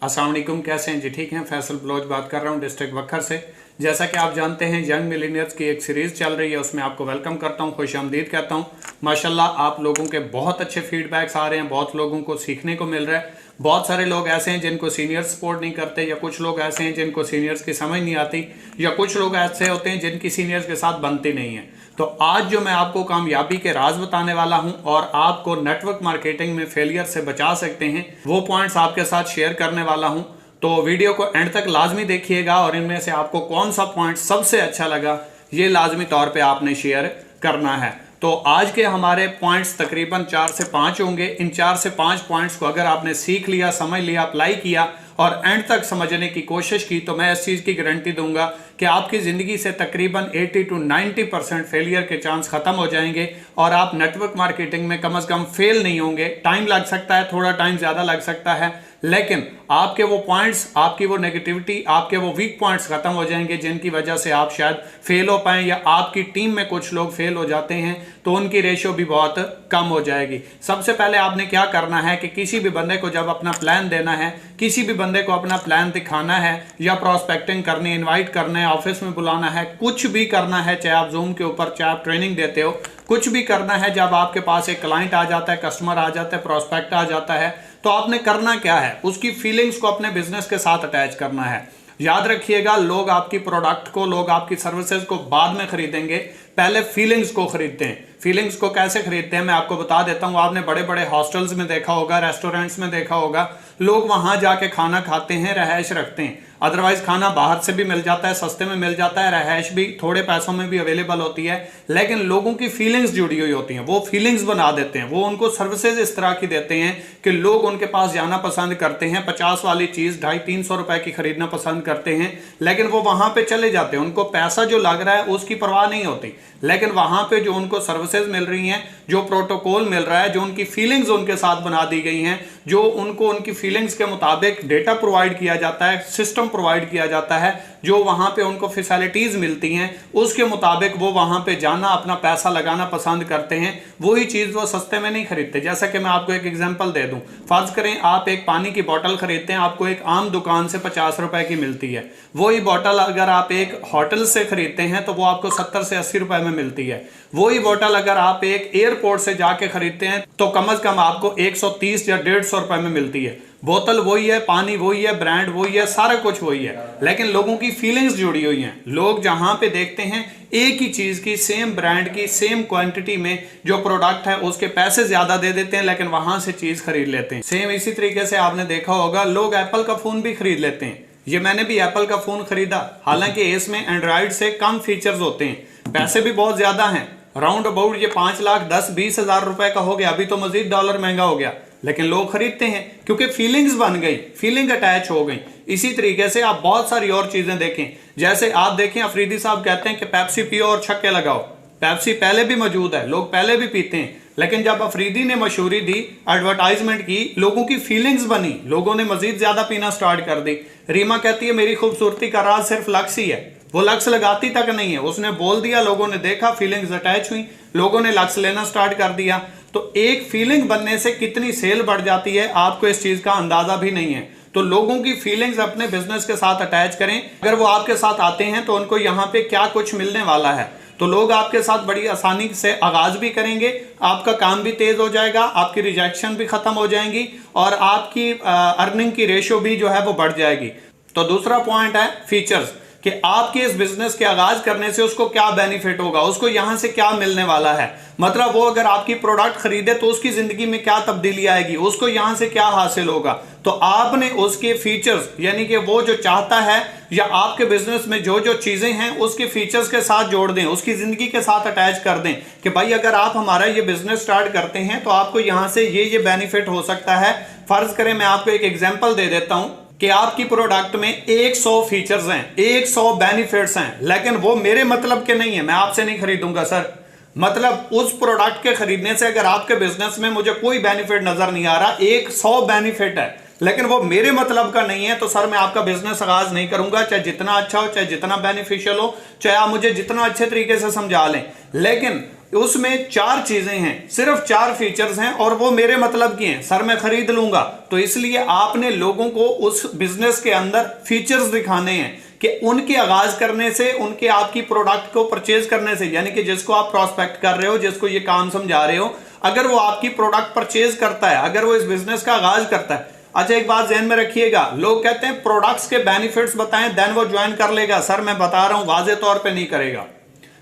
अस्सलाम वालेकुम, कैसे हैं जी? ठीक हैं। फैसल बलोच बात कर रहा हूं डिस्ट्रिक्ट वखर से। जैसा कि आप जानते हैं यंग मिलीनियर्स की एक सीरीज़ चल रही है, उसमें आपको वेलकम करता हूं, खुशामदीद कहता हूं। माशाल्लाह आप लोगों के बहुत अच्छे फीडबैक्स आ रहे हैं, बहुत लोगों को सीखने को मिल रहा है। बहुत सारे लोग ऐसे हैं जिनको सीनियर्स सपोर्ट नहीं करते, या कुछ लोग ऐसे हैं जिनको सीनियर्स की समझ नहीं आती, या कुछ लोग ऐसे होते हैं जिनकी सीनियर्स के साथ बनती नहीं है। तो आज जो मैं आपको कामयाबी के राज बताने वाला हूं और आपको नेटवर्क मार्केटिंग में फेलियर से बचा सकते हैं, वो पॉइंट्स आपके साथ शेयर करने वाला हूं। तो वीडियो को एंड तक लाजमी देखिएगा और इनमें से आपको कौन सा पॉइंट सबसे अच्छा लगा ये लाजमी तौर पे आपने शेयर करना है। तो आज के हमारे पॉइंट्स तकरीबन 4 से 5 होंगे। इन 4 से 5 पॉइंट्स को अगर आपने सीख लिया, समझ लिया, अप्लाई किया और एंड तक समझने की कोशिश की तो मैं इस चीज़ की गारंटी दूंगा कि आपकी ज़िंदगी से तकरीबन 80 to 90% फेलियर के चांस ख़त्म हो जाएंगे और आप नेटवर्क मार्केटिंग में कम से कम फेल नहीं होंगे। टाइम लग सकता है, थोड़ा टाइम ज़्यादा लग सकता है, लेकिन आपके वो पॉइंट्स, आपकी वो नेगेटिविटी, आपके वो वीक पॉइंट्स खत्म हो जाएंगे जिनकी वजह से आप शायद फेल हो पाएं, या आपकी टीम में कुछ लोग फेल हो जाते हैं तो उनकी रेशियो भी बहुत कम हो जाएगी। सबसे पहले आपने क्या करना है कि किसी भी बंदे को जब अपना प्लान देना है, किसी भी बंदे को अपना प्लान दिखाना है, या प्रोस्पेक्टिंग करनी, इन्वाइट करना है, ऑफिस में बुलाना है, कुछ भी करना है, चाहे आप जूम के ऊपर, चाहे आप ट्रेनिंग देते हो, कुछ भी करना है, जब आपके पास एक क्लाइंट आ जाता है, कस्टमर आ जाता है, प्रोस्पेक्ट आ जाता है, तो आपने करना क्या है, उसकी फीलिंग्स को अपने बिजनेस के साथ अटैच करना है। याद रखिएगा, लोग आपकी प्रोडक्ट को, लोग आपकी सर्विसेज को बाद में खरीदेंगे, पहले फीलिंग्स को खरीदते हैं। फीलिंग्स को कैसे खरीदते हैं मैं आपको बता देता हूं। आपने बड़े बड़े हॉस्टल्स में देखा होगा, रेस्टोरेंट्स में देखा होगा, लोग वहां जाके खाना खाते हैं, रहायश रखते हैं। अदरवाइज खाना बाहर से भी मिल जाता है, सस्ते में मिल जाता है, रहायश भी थोड़े पैसों में भी अवेलेबल होती है, लेकिन लोगों की फीलिंग्स जुड़ी हुई होती हैं। वो फीलिंग्स बना देते हैं, वो उनको सर्विसेज इस तरह की देते हैं कि लोग उनके पास जाना पसंद करते हैं। 50 वाली चीज 250-300 रुपए की खरीदना पसंद करते हैं, लेकिन वो वहां पे चले जाते हैं। उनको पैसा जो लग रहा है उसकी परवाह नहीं होती, लेकिन वहां पे जो उनको सर्विसेज मिल रही हैं, जो प्रोटोकॉल मिल रहा है, जो उनकी फीलिंग्स उनके साथ बना दी गई हैं, जो उनको उनकी फीलिंग्स के मुताबिक डेटा प्रोवाइड किया जाता है, सिस्टम प्रोवाइड किया जाता है, जो वहां पे उनको फैसिलिटीज मिलती हैं, उसके मुताबिक वो वहां पे जाना, अपना पैसा लगाना पसंद करते हैं। वही चीज वो सस्ते में नहीं खरीदते। जैसा कि मैं आपको एक एग्जांपल दे दूं, फर्ज करें आप एक पानी की बोतल खरीदते हैं, आपको एक आम दुकान से 50 रुपए की मिलती है। वही बोतल अगर आप एक होटल से खरीदते हैं तो वो आपको 70 से 80 रुपए में मिलती है। वही बोतल अगर आप एक एयरपोर्ट से जाके खरीदते हैं तो कम से कम आपको 130 या 150 रुपए में मिलती है। बोतल वही है, पानी वही है, ब्रांड वही है, सारा कुछ वही है, लेकिन लोगों की फीलिंग्स जुड़ी हुई हैं। लोग जहां पे देखते हैं एक ही चीज की, सेम ब्रांड की, सेम क्वांटिटी में जो प्रोडक्ट है उसके पैसे ज्यादा दे देते हैं, लेकिन वहां से चीज खरीद लेते हैं। सेम इसी तरीके से आपने देखा होगा, लोग एप्पल का फोन भी खरीद लेते हैं। ये मैंने भी एप्पल का फोन खरीदा, हालांकि इसमें एंड्रॉइड से कम फीचर्स होते हैं, पैसे भी बहुत ज्यादा हैं। राउंड अबाउट ये 5,10,20 हजार रुपए का हो गया, अभी तो मजीद डॉलर महंगा हो गया, लेकिन लोग खरीदते हैं क्योंकि फीलिंग्स बन गई, फीलिंग अटैच हो गई। इसी तरीके से आप बहुत सारी और चीजें देखें, जैसे आप देखें अफरीदी साहब कहते हैं कि पेप्सी पियो और छक्के लगाओ। पेप्सी पहले भी मौजूद है, लोग पहले भी पीते हैं, लेकिन जब अफरीदी ने मशहूरी दी, एडवर्टाइजमेंट की, लोगों की फीलिंग्स बनी, लोगों ने मजीद ज्यादा पीना स्टार्ट कर दी। रीमा कहती है मेरी खूबसूरती का राज सिर्फ लक्स ही है। वो लक्स लगाती तक नहीं है, उसने बोल दिया, लोगों ने देखा, फीलिंग्स अटैच हुई, लोगों ने लक्स लेना स्टार्ट कर दिया। तो एक फीलिंग बनने से कितनी सेल बढ़ जाती है आपको इस चीज का अंदाजा भी नहीं है। तो लोगों की फीलिंग्स अपने बिजनेस के साथ अटैच करें। अगर वो आपके साथ आते हैं तो उनको यहाँ पे क्या कुछ मिलने वाला है, तो लोग आपके साथ बड़ी आसानी से आगाज भी करेंगे, आपका काम भी तेज हो जाएगा, आपकी रिजेक्शन भी खत्म हो जाएंगी और आपकी अर्निंग की रेशियो भी जो है वो बढ़ जाएगी। तो दूसरा पॉइंट है फीचर्स, कि आपके इस बिजनेस के आगाज करने से उसको क्या बेनिफिट होगा, उसको यहां से क्या मिलने वाला है। मतलब वो अगर आपकी प्रोडक्ट खरीदे तो उसकी जिंदगी में क्या तब्दीली आएगी, उसको यहां से क्या हासिल होगा। तो आपने उसके फीचर्स, यानी कि वो जो चाहता है या आपके बिजनेस में जो जो चीजें हैं उसके फीचर्स के साथ जोड़ दें, उसकी जिंदगी के साथ अटैच कर दें कि भाई अगर आप हमारा ये बिजनेस स्टार्ट करते हैं तो आपको यहां से ये बेनिफिट हो सकता है। फर्ज करें मैं आपको एक एग्जाम्पल दे देता हूं कि आपकी प्रोडक्ट में 100 फीचर्स हैं, 100 बेनिफिट्स हैं, लेकिन वो मेरे मतलब के नहीं है, मैं आपसे नहीं खरीदूंगा सर। मतलब उस प्रोडक्ट के खरीदने से अगर आपके बिजनेस में मुझे कोई बेनिफिट नजर नहीं आ रहा, 100 बेनिफिट है, लेकिन वो मेरे मतलब का नहीं है, तो सर मैं आपका बिजनेस आगाज नहीं करूंगा, चाहे जितना अच्छा हो, चाहे जितना बेनिफिशियल हो, चाहे आप मुझे जितना अच्छे तरीके से समझा लें। लेकिन उसमें 4 चीजें हैं, सिर्फ 4 फीचर्स हैं और वो मेरे मतलब की हैं। सर मैं खरीद लूंगा, तो इसलिए आपने लोगों को उस बिजनेस के अंदर फीचर्स दिखाने हैं कि उनके आगाज करने से, उनके आपकी प्रोडक्ट को परचेज करने से, यानी कि जिसको आप प्रोस्पेक्ट कर रहे हो, जिसको ये काम समझा रहे हो, अगर वो आपकी प्रोडक्ट परचेज करता है, अगर वो इस बिजनेस का आगाज करता है। अच्छा एक बात ध्यान में रखिएगा, लोग कहते हैं प्रोडक्ट्स के बेनिफिट्स बताएं देन वो ज्वाइन कर लेगा। सर मैं बता रहा हूं वाजे तौर पे नहीं करेगा।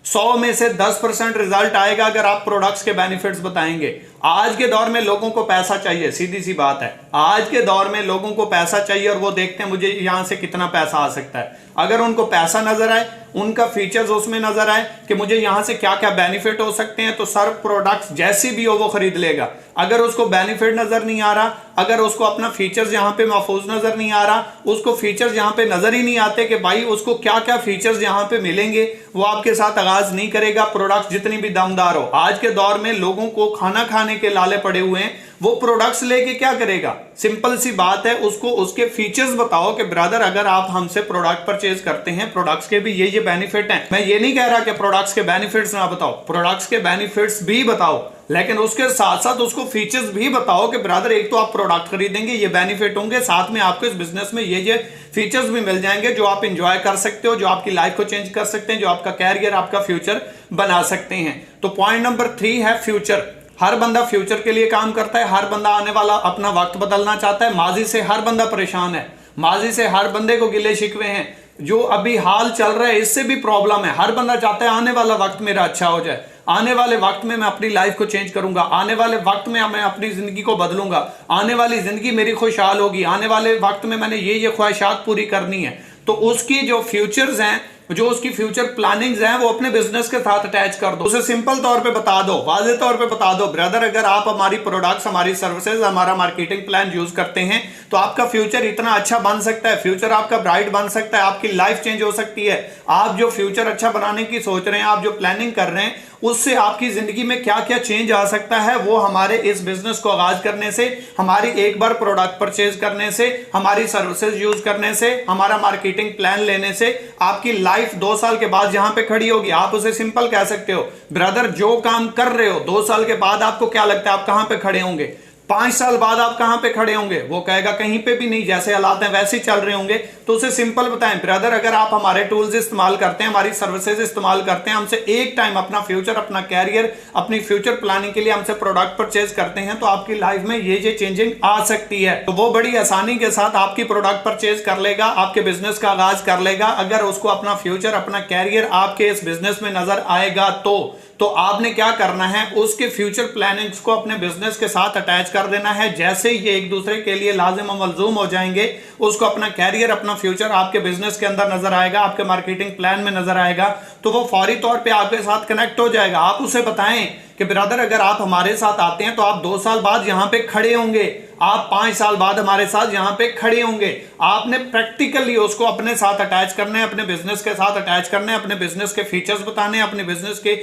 100 में से 10% रिजल्ट आएगा अगर आप प्रोडक्ट्स के बेनिफिट्स बताएंगे। आज के दौर में लोगों को पैसा चाहिए, सीधी सी बात है। आज के दौर में लोगों को पैसा चाहिए और वो देखते हैं मुझे यहां से कितना पैसा आ सकता है। अगर उनको पैसा नजर आए, उनका फीचर्स उसमें नजर आए कि मुझे यहां से क्या क्या बेनिफिट हो सकते हैं, तो सर प्रोडक्ट्स जैसी भी हो वो खरीद लेगा। अगर उसको बेनिफिट नजर नहीं आ रहा, अगर उसको अपना फीचर्स यहां पे महफूज नजर नहीं आ रहा, उसको फीचर्स यहां पे नजर ही नहीं आते कि भाई उसको क्या क्या फीचर्स यहां पे मिलेंगे, वो आपके साथ आगाज नहीं करेगा। प्रोडक्ट्स जितनी भी दमदार हो, आज के दौर में लोगों को खाना खाने के लाले पड़े हुए हैं, वो प्रोडक्ट्स लेके क्या करेगा? सिंपल सी बात है, उसको उसके फीचर्स बताओ कि ब्रदर अगर आप हमसे प्रोडक्ट परचेज करते हैं, प्रोडक्ट्स के भी ये बेनिफिट हैं। मैं ये नहीं कह रहा कि प्रोडक्ट्स के बेनिफिट्स ना बताओ, प्रोडक्ट्स के बेनिफिट्स भी बताओ, लेकिन उसके साथ साथ उसको फीचर्स भी बताओ कि ब्रदर एक तो आप प्रोडक्ट खरीदेंगे, ये बेनिफिट होंगे, साथ में आपको इस बिजनेस में ये फीचर्स भी मिल जाएंगे जो आप इंजॉय कर सकते हो, जो आपकी लाइफ को चेंज कर सकते हैं, जो आपका कैरियर, आपका फ्यूचर बना सकते हैं। तो पॉइंट नंबर 3 है फ्यूचर। हर बंदा फ्यूचर के लिए काम करता है, हर बंदा आने वाला अपना वक्त बदलना चाहता है। माजी से हर बंदा परेशान है, माजी से हर बंदे को गिले शिकवे हैं, जो अभी हाल चल रहा है इससे भी प्रॉब्लम है। हर बंदा चाहता है आने वाला वक्त मेरा अच्छा हो जाए, आने वाले वक्त में मैं अपनी लाइफ को चेंज करूंगा, आने वाले वक्त में मैं अपनी जिंदगी को बदलूंगा, आने वाली जिंदगी मेरी खुशहाल होगी, आने वाले वक्त में मैंने ये ख्वाहिशात पूरी करनी है। तो उसकी जो फ्यूचर्स हैं, जो उसकी फ्यूचर प्लानिंग्स हैं, वो अपने बिजनेस के साथ अटैच कर दो। उसे सिंपल तौर पे बता दो, वाज़ेह तौर पे बता दो, ब्रदर अगर आप हमारी प्रोडक्ट्स, हमारी सर्विसेज, हमारा मार्केटिंग प्लान यूज करते हैं तो आपका फ्यूचर इतना अच्छा बन सकता है, फ्यूचर आपका ब्राइट बन सकता है, आपकी लाइफ चेंज हो सकती है। आप जो फ्यूचर अच्छा बनाने की सोच रहे हैं, आप जो प्लानिंग कर रहे हैं, उससे आपकी जिंदगी में क्या क्या चेंज आ सकता है, वो हमारे इस बिजनेस को आगाज करने से, हमारी एक बार प्रोडक्ट परचेज करने से, हमारी सर्विसेज यूज करने से, हमारा मार्केटिंग प्लान लेने से आपकी लाइफ 2 साल के बाद जहां पे खड़ी होगी। आप उसे सिंपल कह सकते हो, ब्रदर जो काम कर रहे हो 2 साल के बाद आपको क्या लगता है आप कहां पे खड़े होंगे? 5 साल बाद आप कहां पे खड़े होंगे? वो कहेगा कहीं पे भी नहीं, जैसे हालात हैं वैसे ही चल रहे होंगे। तो उसे सिंपल बताएं, ब्रदर अगर आप हमारे टूल्स इस्तेमाल करते हैं, हमारी सर्विसेज इस्तेमाल करते हैं, हमसे एक टाइम अपना फ्यूचर, अपना कैरियर, अपनी फ्यूचर प्लानिंग के लिए हमसे प्रोडक्ट परचेज करते हैं, तो आपकी लाइफ में ये चेंजिंग आ सकती है। तो वो बड़ी आसानी के साथ आपकी प्रोडक्ट परचेज कर लेगा, आपके बिजनेस का आगाज कर लेगा। अगर उसको अपना फ्यूचर, अपना कैरियर आपके इस बिजनेस में नजर आएगा तो आपने क्या करना है, उसके फ्यूचर प्लानिंग्स को अपने बिजनेस के साथ अटैच कर देना है। जैसे ही ये एक दूसरे के लिए लाजिम और मलजूम हो जाएंगे, उसको अपना कैरियर, अपना फ्यूचर आपके बिजनेस के अंदर नजर आएगा, आपके मार्केटिंग प्लान में नजर आएगा, तो वो फौरी तौर पे आपके साथ कनेक्ट हो जाएगा। आप उसे बताएं कि ब्रदर अगर आप हमारे साथ आते हैं तो आप 2 साल बाद यहां पे खड़े होंगे, आप 5 साल बाद हमारे साथ यहां पे खड़े होंगे। आपने प्रैक्टिकली उसको अपने साथ अटैच करना है, अपने बिजनेस के साथ अटैच करना है, अपने बिजनेस के फीचर्स बताने हैं, अपने बिजनेस के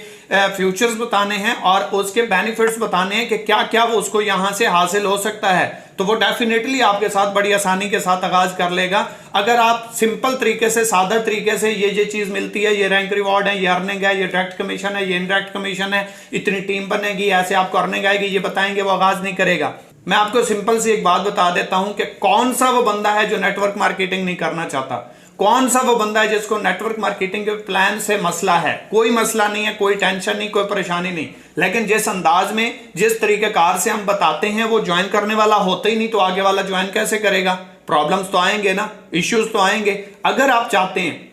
फ्यूचर्स बताने हैं और उसके बेनिफिट्स बताने हैं कि क्या क्या वो उसको यहां से हासिल हो सकता है। तो वो डेफिनेटली आपके साथ बड़ी आसानी के साथ आगाज कर लेगा। अगर आप सिंपल तरीके से, सादा तरीके से ये चीज मिलती है, ये रैंक रिवॉर्ड है, ये अर्निंग है, ये डायरेक्ट कमीशन है, ये इनडायरेक्ट कमीशन है, इतनी टीम बनेगी, ऐसे आपको अर्निंग आएगी, ये बताएंगे, वो आगाज नहीं करेगा। मैं आपको सिंपल सी एक बात बता देता हूं कि कौन सा वो बंदा है जो नेटवर्क मार्केटिंग नहीं करना चाहता, कौन सा वो बंदा है जिसको नेटवर्क मार्केटिंग के प्लान से मसला है। कोई मसला नहीं है, कोई टेंशन नहीं, कोई परेशानी नहीं, लेकिन जिस अंदाज में, जिस तरीकेकार से हम बताते हैं वो ज्वाइन करने वाला होता ही नहीं, तो आगे वाला ज्वाइन कैसे करेगा? प्रॉब्लम्स तो आएंगे ना, इश्यूज तो आएंगे। अगर आप चाहते हैं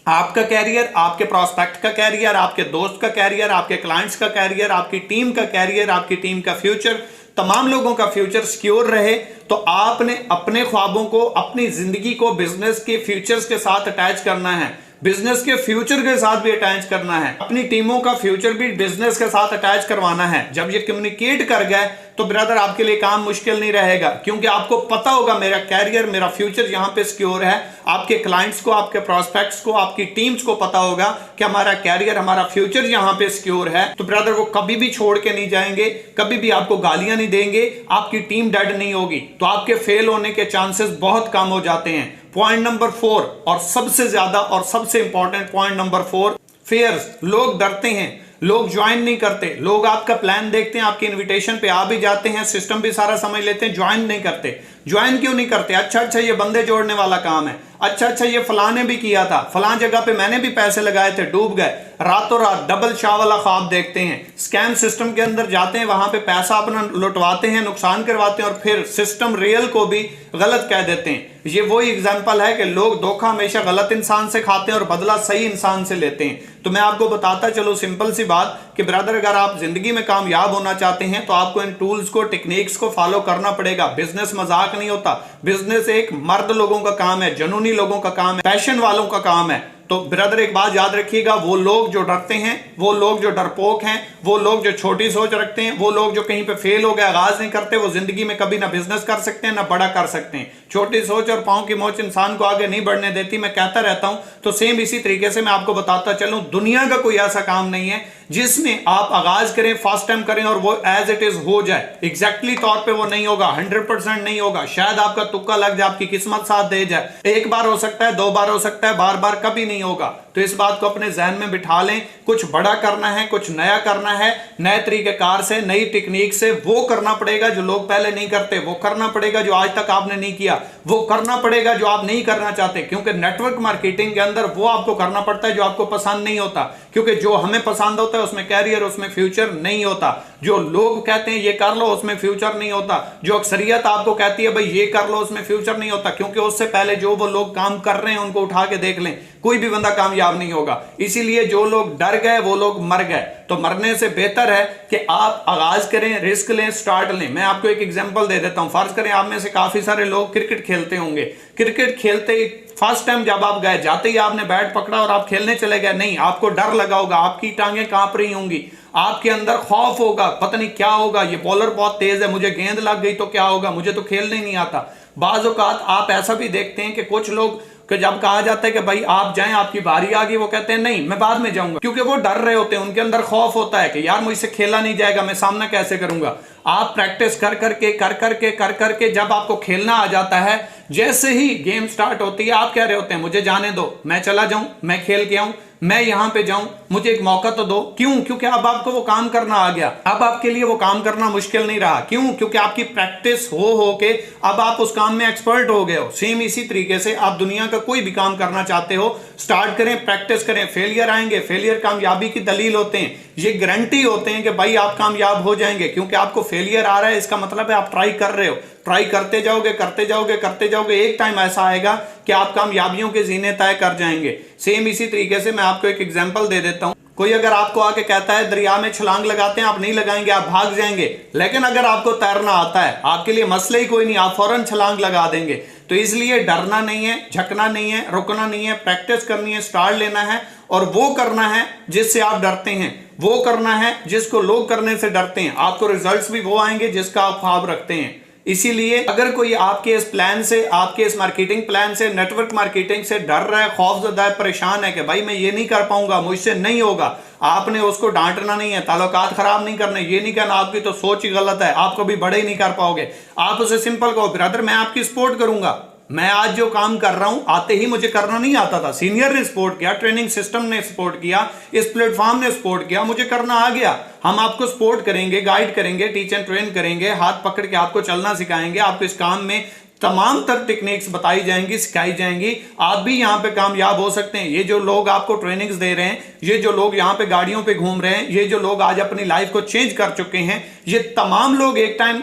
आपका कैरियर, आपके प्रोस्पेक्ट का कैरियर, आपके दोस्त का कैरियर, आपके क्लाइंट्स का कैरियर, आपकी टीम का कैरियर, आपकी टीम का फ्यूचर, तमाम लोगों का फ्यूचर सिक्योर रहे, तो आपने अपने ख्वाबों को, अपनी जिंदगी को बिजनेस के फ्यूचर्स के साथ अटैच करना है, बिजनेस के फ्यूचर के साथ भी अटैच करना है, अपनी टीमों का फ्यूचर भी बिजनेस के साथ अटैच करवाना है। जब ये कम्युनिकेट कर गए तो ब्रदर आपके लिए काम मुश्किल नहीं रहेगा, क्योंकि आपको पता होगा मेरा कैरियर, मेरा फ्यूचर यहां पे सिक्योर है। आपके क्लाइंट्स को, आपके प्रोस्पेक्ट्स को, आपकी टीम्स को पता होगा कि हमारा कैरियर, हमारा फ्यूचर यहां पे सिक्योर है, तो ब्रदर वो कभी भी छोड़ के नहीं जाएंगे, कभी भी आपको गालियां नहीं देंगे, आपकी टीम डेड नहीं होगी, तो आपके फेल होने के चांसेस बहुत कम हो जाते हैं। पॉइंट नंबर 4 और सबसे ज्यादा और सबसे इंपॉर्टेंट पॉइंट नंबर 4, फियर्स। लोग डरते हैं। लोग ज्वाइन नहीं करते, लोग आपका प्लान देखते हैं, आपके इनविटेशन पे आ भी जाते हैं, सिस्टम भी सारा समझ लेते हैं, ज्वाइन नहीं करते। ज्वाइन क्यों नहीं करते? अच्छा ये बंदे जोड़ने वाला काम है, अच्छा ये फलाने भी किया था, फलां जगह पे मैंने भी पैसे लगाए थे, डूब गए। रातों रात डबल शाह वाला ख्वाब देखते हैं, स्कैम सिस्टम के अंदर जाते हैं, वहां पे पैसा अपना लुटवाते हैं, नुकसान करवाते हैं और फिर सिस्टम रियल को भी गलत कह देते हैं। ये वही एग्जांपल है कि लोग धोखा हमेशा गलत इंसान से खाते हैं और बदला सही इंसान से लेते हैं। तो मैं आपको बताता चलो सिंपल सी बात कि ब्रदर, अगर आप जिंदगी में कामयाब होना चाहते हैं तो आपको इन टूल्स को, टेक्निक्स को फॉलो करना पड़ेगा। बिजनेस मजाक नहीं होता, बिजनेस एक मर्द लोगों का काम है, जुनूनी लोगों का काम है, पैशन वालों का काम है। तो ब्रदर एक बात याद रखिएगा, वो लोग जो डरते हैं, वो लोग जो डरपोक हैं, वो लोग जो छोटी सोच रखते हैं, वो लोग जो कहीं पे फेल हो गए, आगाज नहीं करते, वो जिंदगी में कभी ना बिजनेस कर सकते हैं ना बड़ा कर सकते हैं। छोटी सोच और पांव की मोच इंसान को आगे नहीं बढ़ने देती, मैं कहता रहता हूं। तो सेम इसी तरीके से मैं आपको बताता चलूं, दुनिया का कोई ऐसा काम नहीं है जिसमें आप आगाज करें, फर्स्ट टाइम करें और वो एज इट इज हो जाए। एग्जैक्टली तौर पे वो नहीं होगा, 100% नहीं होगा। शायद आपका तुक्का लग जाए, आपकी किस्मत साथ दे जाए, एक बार हो सकता है, 2 बार हो सकता है, बार बार कभी नहीं होगा। तो इस बात को अपने जहन में बिठा लें, कुछ बड़ा करना है, कुछ नया करना है, नए तरीकेकार से, नई टेक्निक से, वो करना पड़ेगा जो लोग पहले नहीं करते, वो करना पड़ेगा जो आज तक आपने नहीं किया, वो करना पड़ेगा जो आप नहीं करना चाहते। क्योंकि नेटवर्क मार्केटिंग के अंदर वो आपको करना पड़ता है जो आपको पसंद नहीं होता, क्योंकि जो हमें पसंद होता है उसमें कैरियर, उसमें फ्यूचर नहीं होता। जो लोग कहते हैं ये कर लो, उसमें फ्यूचर नहीं होता। जो अक्सरियत आपको कहती है भाई ये कर लो, उसमें फ्यूचर नहीं होता, क्योंकि उससे पहले जो वो लोग काम कर रहे हैं उनको उठा के देख लें, कोई भी बंदा कामयाब नहीं होगा। इसीलिए जो लोग डर गए वो लोग मर गए। तो मरने से बेहतर है कि आप आगाज करें, रिस्क लें, स्टार्ट लें। मैं आपको एक एग्जांपल दे देता हूं। फर्ज करें आप में से काफी सारे लोग क्रिकेट खेलते होंगे। क्रिकेट खेलते ही फर्स्ट टाइम जब आप गए, जाते ही आपने बैट पकड़ा और आप खेलने चले गए, नहीं, आपको डर लगा होगा, आपकी टांगें कांप रही होंगी, आपके अंदर खौफ होगा, पता नहीं क्या होगा, ये बॉलर बहुत तेज है, मुझे गेंद लग गई तो क्या होगा, मुझे तो खेलने ही नहीं आता। बाज़ औक़ात आप ऐसा भी देखते हैं कि कुछ लोग कि जब कहा जाता है कि भाई आप जाएं, आपकी बारी आ गई, वो कहते हैं नहीं मैं बाद में जाऊंगा, क्योंकि वो डर रहे होते हैं, उनके अंदर खौफ होता है कि यार मुझसे खेला नहीं जाएगा, मैं सामना कैसे करूंगा। आप प्रैक्टिस कर करके जब आपको खेलना आ जाता है, जैसे ही गेम स्टार्ट होती है, आप कह रहे होते हैं मुझे जाने दो, मैं चला जाऊं, मैं खेल के आऊं, मैं यहां पे जाऊं, मुझे एक मौका तो दो। क्यों? क्योंकि अब आपको वो काम करना आ गया, अब आपके लिए वो काम करना मुश्किल नहीं रहा। क्यों? क्योंकि आपकी प्रैक्टिस हो के अब आप उस काम में एक्सपर्ट हो गए हो। सेम इसी तरीके से आप दुनिया का कोई भी काम करना चाहते हो, स्टार्ट करें, प्रैक्टिस करें। फेलियर आएंगे, फेलियर कामयाबी की दलील होते हैं, ये गारंटी होते हैं कि भाई आप कामयाब हो जाएंगे। क्योंकि आपको फेलियर आ रहा है, इसका मतलब है आप ट्राई कर रहे हो, ट्राई करते जाओगे, एक टाइम ऐसा आएगा कि आप कामयाबियों के जीने तय कर जाएंगे। सेम इसी तरीके से मैं आपको एक एग्जांपल दे देता हूं। कोई अगर आपको आके कहता है दरिया में छलांग लगाते हैं, आप नहीं लगाएंगे, आप भाग जाएंगे। लेकिन अगर आपको तैरना आता है, आपके लिए मसले ही कोई नहीं, आप फौरन छलांग लगा देंगे। तो इसलिए डरना नहीं है, झकना नहीं है, रुकना नहीं है, प्रैक्टिस करनी है, स्टार्ट लेना है और वो करना है जिससे आप डरते हैं, वो करना है जिसको लोग करने से डरते हैं। आपको रिजल्ट्स भी वो आएंगे जिसका आप ख्वाब रखते हैं। इसीलिए अगर कोई आपके इस प्लान से, आपके इस मार्केटिंग प्लान से, नेटवर्क मार्केटिंग से डर रहा है, खौफजदा है, परेशान है कि भाई मैं ये नहीं कर पाऊंगा, मुझसे नहीं होगा, आपने उसको डांटना नहीं है, ताल्लुकात खराब नहीं करने, ये नहीं कहना आपकी तो सोच ही गलत है, आप कभी बड़े ही नहीं कर पाओगे। आप उसे सिंपल कहो, ब्रदर मैं आपकी सपोर्ट करूंगा, मैं आज जो काम कर रहा हूं आते ही मुझे करना नहीं आता था, सीनियर ने सपोर्ट किया, ट्रेनिंग सिस्टम ने सपोर्ट किया, इस प्लेटफॉर्म ने सपोर्ट किया, मुझे करना आ गया। हम आपको सपोर्ट करेंगे, गाइड करेंगे, टीच एंड ट्रेन करेंगे, हाथ पकड़ के आपको चलना सिखाएंगे, आपको इस काम में तमाम तर टेक्निक्स बताई जाएंगी, सिखाई जाएंगी, आप भी यहां पे कामयाब हो सकते हैं। ये जो लोग आपको ट्रेनिंग्स दे रहे हैं, ये जो लोग यहां पे गाड़ियों पे घूम रहे हैं, ये जो लोग आज अपनी लाइफ को चेंज कर चुके हैं, ये तमाम लोग एक टाइम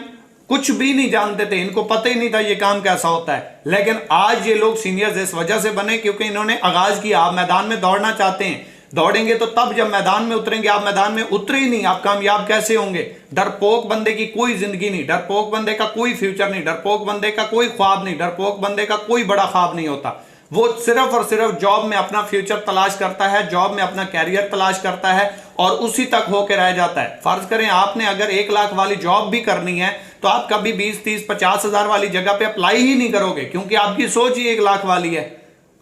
कुछ भी नहीं जानते थे, इनको पता ही नहीं था ये काम कैसा होता है। लेकिन आज ये लोग सीनियर्स इस वजह से बने क्योंकि इन्होंने आगाज किया। आप मैदान में दौड़ना चाहते हैं, दौड़ेंगे तो तब जब मैदान में उतरेंगे। आप मैदान में उतरे ही नहीं, आप कामयाब कैसे होंगे? डरपोक बंदे की कोई जिंदगी नहीं, डरपोक बंदे का कोई फ्यूचर नहीं, डरपोक बंदे का कोई ख्वाब नहीं, डरपोक बंदे का कोई बड़ा ख्वाब नहीं होता। वो सिर्फ और सिर्फ जॉब में अपना फ्यूचर तलाश करता है, जॉब में अपना कैरियर तलाश करता है और उसी तक होकर रह जाता है। फर्ज करें आपने अगर 1 लाख वाली जॉब भी करनी है तो आप कभी 20, 30, 50 हजार वाली जगह पे अप्लाई ही नहीं करोगे, क्योंकि आपकी सोच ही 1 लाख वाली है।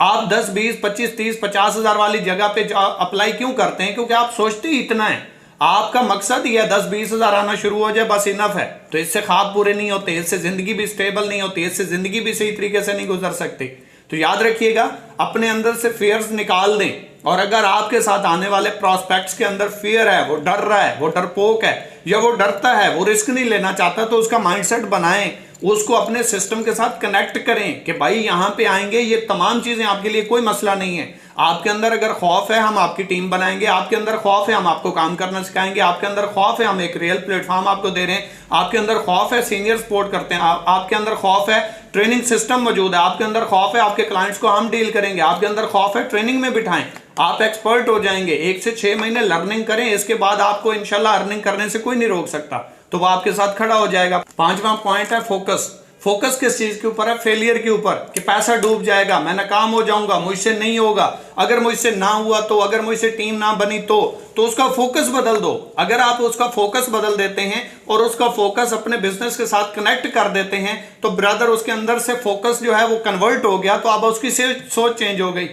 आप 10, 20, 25, 30, 50 हजार वाली जगह पे अप्लाई क्यों करते हैं? क्योंकि आप सोचते ही इतना है, आपका मकसद ही है 10, 20 हजार आना शुरू हो जाए, बस इनफ है। तो इससे ख्वाब पूरे नहीं होते, इससे जिंदगी भी स्टेबल नहीं होती, इससे जिंदगी भी सही तरीके से नहीं गुजर सकती। तो तो याद रखिएगा, अपने अंदर से फियर्स निकाल दें। और अगर आपके साथ आने वाले प्रोस्पेक्ट्स के अंदर फियर है, वो डर रहा है, वो डरपोक है, या वो डरता है, वो रिस्क नहीं लेना चाहता, तो उसका माइंडसेट बनाएं, उसको अपने सिस्टम के साथ कनेक्ट करें कि भाई यहां पे आएंगे, ये तमाम चीजें आपके लिए कोई मसला नहीं है। आपके अंदर अगर खौफ है, हम आपकी टीम बनाएंगे। आपके अंदर खौफ है, हम आपको काम करना सिखाएंगे। आपके अंदर खौफ है, हम एक रियल प्लेटफॉर्म आपको दे रहे हैं। आपके अंदर खौफ है, सीनियर सपोर्ट करते हैं। आपके अंदर खौफ है, ट्रेनिंग सिस्टम मौजूद है। आपके अंदर खौफ है, आपके क्लाइंट्स को हम डील करेंगे। आपके अंदर खौफ है, ट्रेनिंग में बिठाएं, आप एक्सपर्ट हो जाएंगे। 1 से 6 महीने लर्निंग करें, इसके बाद आपको इंशाल्लाह अर्निंग करने से कोई नहीं रोक सकता, तो वो आपके साथ खड़ा हो जाएगा। 5वां पॉइंट है फोकस। फोकस किस चीज के ऊपर है? फेलियर के ऊपर, कि पैसा डूब जाएगा, मैं नाकाम हो जाऊंगा, मुझसे नहीं होगा, अगर मुझसे ना हुआ तो, अगर मुझसे टीम ना बनी तो उसका फोकस बदल दो। अगर आप उसका फोकस बदल देते हैं और उसका फोकस अपने बिजनेस के साथ कनेक्ट कर देते हैं, तो ब्रदर उसके अंदर से फोकस जो है वो कन्वर्ट हो गया, तो अब उसकी सोच चेंज हो गई,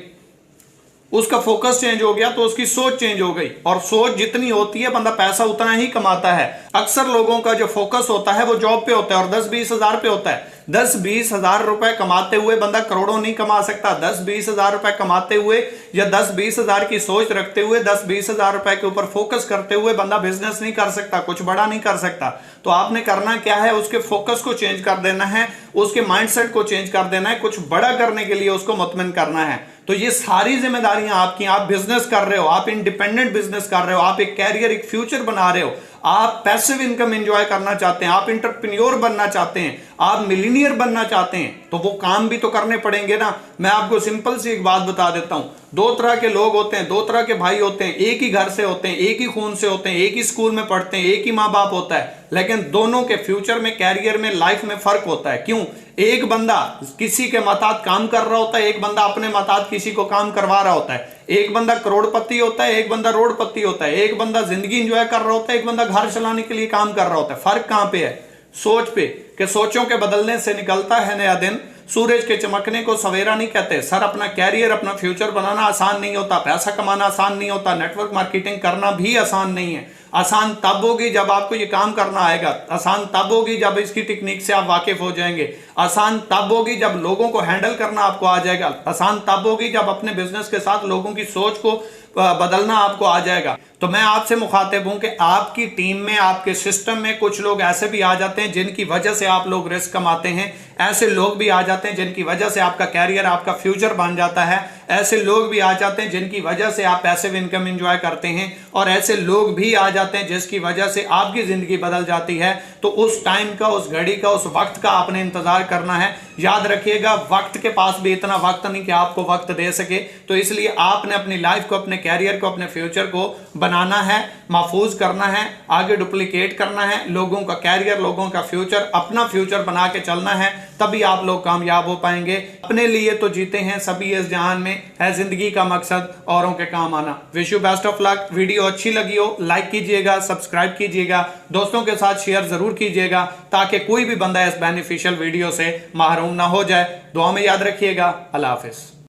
उसका फोकस चेंज हो गया, तो उसकी सोच चेंज हो गई। और सोच जितनी होती है, बंदा पैसा उतना ही कमाता है। अक्सर लोगों का जो फोकस होता है वो जॉब पे होता है और 10-20 हजार पे होता है। 10-20 हजार रुपए कमाते हुए बंदा करोड़ों नहीं कमा सकता। 10-20 हजार रुपए कमाते हुए या 10-20 हजार की सोच रखते हुए, 10-20 हजार रुपए के ऊपर फोकस करते हुए बंदा बिजनेस नहीं कर सकता, कुछ बड़ा नहीं कर सकता। तो आपने करना क्या है? उसके फोकस को चेंज कर देना है, उसके माइंडसेट को चेंज कर देना है, कुछ बड़ा करने के लिए उसको मुतमिन करना है। तो ये सारी जिम्मेदारियां आपकी। आप बिजनेस कर रहे हो, आप इंडिपेंडेंट बिजनेस कर रहे हो, आप एक कैरियर, एक फ्यूचर बना रहे हो, आप पैसिव इनकम एंजॉय करना चाहते हैं, आप एंटरप्रेन्योर बनना चाहते हैं, आप मिलीनियर बनना चाहते हैं, तो वो काम भी तो करने पड़ेंगे ना। मैं आपको सिंपल सी एक बात बता देता हूं, 2 तरह के लोग होते हैं, 2 तरह के भाई होते हैं। एक ही घर से होते हैं, एक ही खून से होते हैं, एक ही स्कूल में पढ़ते हैं, एक ही माँ बाप होता है, लेकिन दोनों के फ्यूचर में, कैरियर में, लाइफ में फर्क होता है। क्यों? एक बंदा किसी के मतात काम कर रहा होता है, एक बंदा अपने मतात किसी को काम करवा रहा होता है। एक बंदा करोड़पति होता है, एक बंदा रोडपति होता है। एक बंदा जिंदगी एंजॉय कर रहा होता है, एक बंदा घर चलाने के लिए काम कर रहा होता है। फर्क कहां पे है? सोच पे, कि सोचों के बदलने से निकलता है नया दिन, सूरज के चमकने को सवेरा नहीं कहते। सर, अपना कैरियर, अपना फ्यूचर बनाना आसान नहीं होता, पैसा कमाना आसान नहीं होता, नेटवर्क मार्केटिंग करना भी आसान नहीं है। आसान तब होगी जब आपको ये काम करना आएगा, आसान तब होगी जब इसकी टेक्निक से आप वाकिफ हो जाएंगे, आसान तब होगी जब लोगों को हैंडल करना आपको आ जाएगा, आसान तब होगी जब अपने बिजनेस के साथ लोगों की सोच को बदलना आपको आ जाएगा। तो मैं आपसे मुखातिब हूं कि आपकी टीम में, आपके सिस्टम में कुछ लोग ऐसे भी आ जाते हैं जिनकी वजह से आप लोग रिस्क कमाते हैं। ऐसे लोग भी आ जाते हैं जिनकी वजह से आपका कैरियर, आपका फ्यूचर बन जाता है। ऐसे लोग भी आ जाते हैं जिनकी वजह से आप पैसिव इनकम एंजॉय करते हैं। और ऐसे लोग भी आ जाते हैं जिसकी वजह से आपकी जिंदगी बदल जाती है। तो उस टाइम का, उस घड़ी का, उस वक्त का आपने इंतजार करना है। याद रखिएगा, वक्त के पास भी इतना वक्त नहीं कि आपको वक्त दे सके। तो इसलिए आपने अपनी लाइफ को, अपने कैरियर को, अपने फ्यूचर को बनाना है, महफूज करना है, आगे डुप्लीकेट करना है। लोगों का कैरियर, लोगों का फ्यूचर, अपना फ्यूचर बना के चलना है, तभी आप लोग कामयाब हो पाएंगे। अपने लिए तो जीते हैं सभी इस जहान में, है जिंदगी का मकसद औरों के काम आना। Wish you best of luck. Video अच्छी लगी हो, लाइक कीजिएगा, सब्सक्राइब कीजिएगा, दोस्तों के साथ शेयर जरूर कीजिएगा, ताकि कोई भी बंदा इस बेनिफिशियल वीडियो से महरूम ना हो जाए। दुआ में याद रखिएगा। अल्लाह हाफिज।